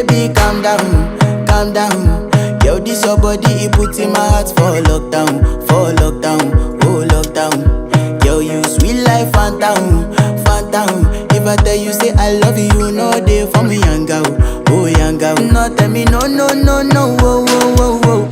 baby, calm down. Yo, this your body, it put in my heart for lockdown, oh lockdown. Yo, you sweet life, phantom, phantom. If I tell you say I love you, no day for me, young girl, oh young girl. No tell me no, oh, oh, oh, oh.